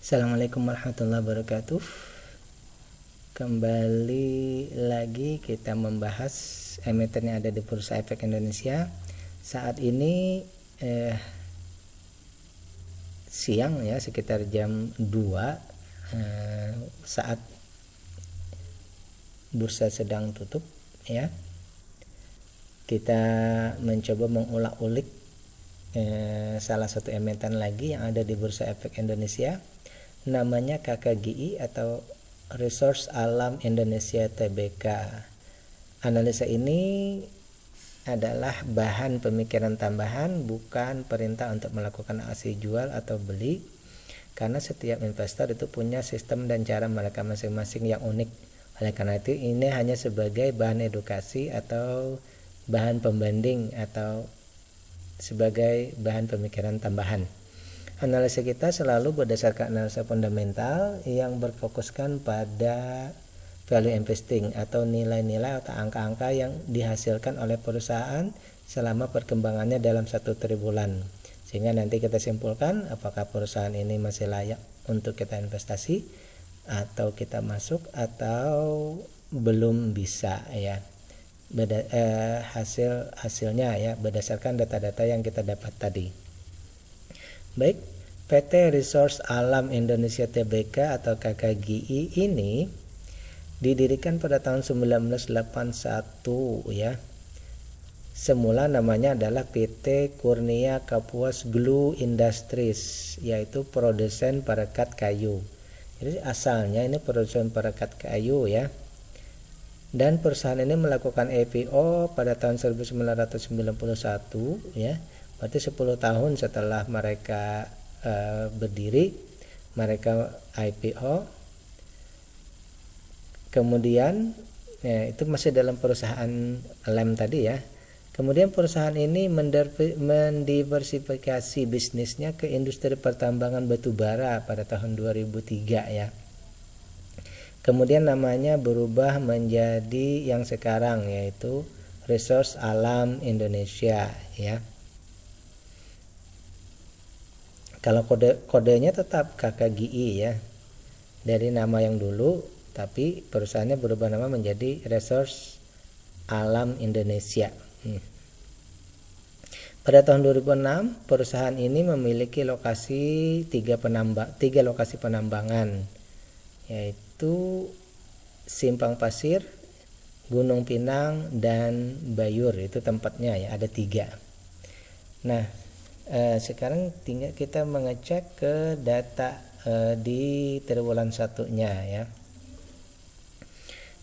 Assalamualaikum warahmatullahi wabarakatuh. Kembali lagi kita membahas emiten yang ada di Bursa Efek Indonesia. Saat ini siang ya, sekitar jam 2 saat bursa sedang tutup ya. Kita mencoba mengulik-ulik salah satu emiten lagi yang ada di Bursa Efek Indonesia, namanya KKGI atau Resource Alam Indonesia Tbk. Analisa ini adalah bahan pemikiran tambahan, bukan perintah untuk melakukan aksi jual atau beli, karena setiap investor itu punya sistem dan cara mereka masing-masing yang unik. Oleh karena itu ini hanya sebagai bahan edukasi atau bahan pembanding atau sebagai bahan pemikiran tambahan. Analisa kita selalu berdasarkan analisa fundamental yang berfokuskan pada value investing atau nilai-nilai atau angka-angka yang dihasilkan oleh perusahaan selama perkembangannya dalam 1 triwulan, sehingga nanti kita simpulkan apakah perusahaan ini masih layak untuk kita investasi atau kita masuk atau belum bisa ya. Hasilnya ya berdasarkan data-data yang kita dapat tadi. Baik, PT Resource Alam Indonesia Tbk atau KKGI ini didirikan pada tahun 1981 ya. Semula namanya adalah PT Kurnia Kapuas Glue Industries, yaitu produsen perekat kayu. Jadi asalnya ini produsen perekat kayu ya. Dan perusahaan ini melakukan IPO pada tahun 1991 ya. Berarti 10 tahun setelah mereka berdiri, mereka IPO. Kemudian ya, itu masih dalam perusahaan lem tadi ya. Kemudian perusahaan ini mendiversifikasi bisnisnya ke industri pertambangan batu bara pada tahun 2003 ya. Kemudian namanya berubah menjadi yang sekarang, yaitu Resource Alam Indonesia ya. Kalau kodenya tetap KKGI ya, dari nama yang dulu, tapi perusahaannya berubah nama menjadi Resource Alam Indonesia. Pada tahun 2006 perusahaan ini memiliki tiga lokasi penambangan, yaitu Simpang Pasir, Gunung Pinang, dan Bayur. Itu tempatnya ya, ada 3. Nah sekarang tinggal kita mengecek ke data di triwulan 1-nya ya.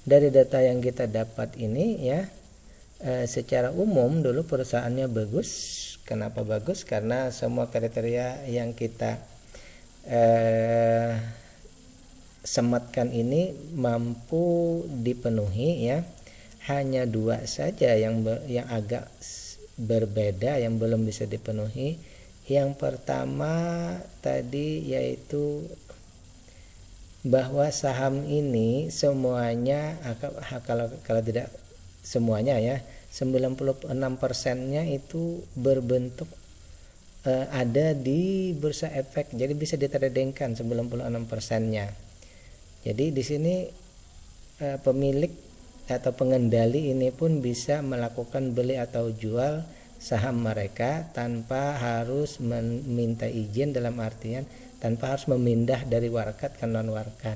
Dari data yang kita dapat ini ya, secara umum dulu perusahaannya bagus. Kenapa bagus? Karena semua kriteria yang kita sematkan ini mampu dipenuhi ya. Hanya 2 saja yang agak berbeda yang belum bisa dipenuhi. Yang pertama tadi yaitu bahwa saham ini semuanya, kalau tidak semuanya ya, 96%-nya itu berbentuk ada di Bursa Efek. Jadi bisa ditradingkan 96%-nya. Jadi di sini pemilik atau pengendali ini pun bisa melakukan beli atau jual saham mereka tanpa harus meminta izin, dalam artian tanpa harus memindah dari warkat ke non warkat.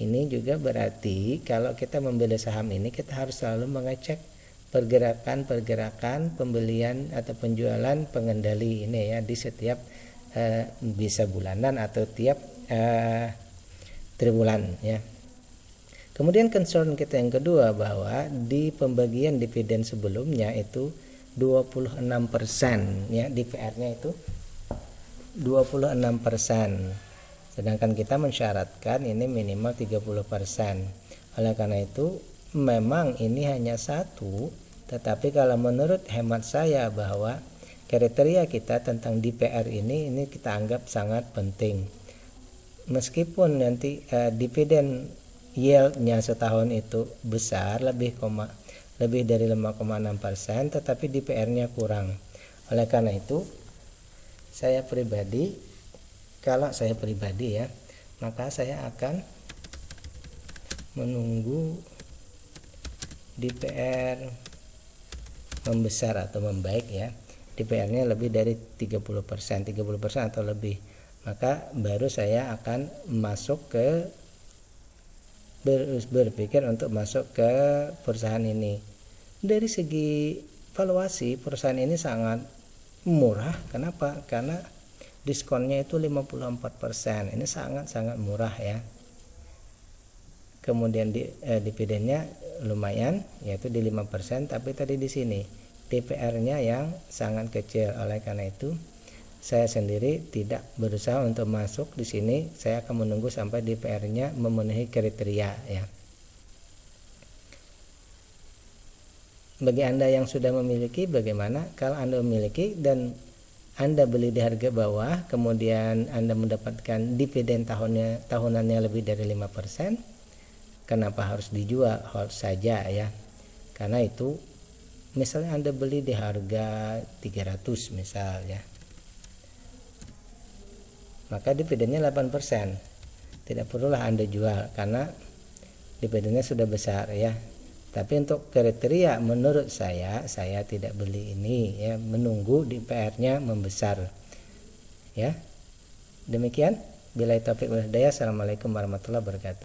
Ini juga berarti kalau kita membeli saham ini kita harus selalu mengecek pergerakan pembelian atau penjualan pengendali ini ya, di setiap bisa bulanan atau tiap triwulan ya. Kemudian concern kita yang kedua, bahwa di pembagian dividen sebelumnya itu 26% ya, DPR-nya itu 26%. Sedangkan kita mensyaratkan ini minimal 30%. Oleh karena itu memang ini hanya 1, tetapi kalau menurut hemat saya bahwa kriteria kita tentang DPR ini kita anggap sangat penting. Meskipun nanti dividen yield-nya setahun itu besar, lebih dari 5,6%, tetapi DPR-nya kurang. Oleh karena itu kalau saya pribadi ya, maka saya akan menunggu DPR membesar atau membaik ya. DPR-nya lebih dari 30% atau lebih, maka baru saya akan masuk ke berpikir untuk masuk ke perusahaan ini. Dari segi valuasi perusahaan ini sangat murah. Kenapa? Karena diskonnya itu 54%. Ini sangat murah ya. Kemudian dividennya lumayan, yaitu di 5%, tapi tadi di sini DPR-nya yang sangat kecil. Oleh karena itu saya sendiri tidak berusaha untuk masuk di sini. Saya akan menunggu sampai DPR-nya memenuhi kriteria ya. Bagi Anda yang sudah memiliki, bagaimana? Kalau Anda memiliki dan Anda beli di harga bawah, kemudian Anda mendapatkan dividen tahunannya lebih dari 5%, kenapa harus dijual? Hold saja ya. Karena itu misalnya Anda beli di harga 300 misal ya, maka dividennya 8%. Tidak perlulah Anda jual karena dividennya sudah besar ya. Tapi untuk kriteria menurut saya tidak beli ini ya, menunggu DPR-nya membesar ya. Demikian, billahi taufiq wal hidayah. Assalamualaikum warahmatullahi wabarakatuh.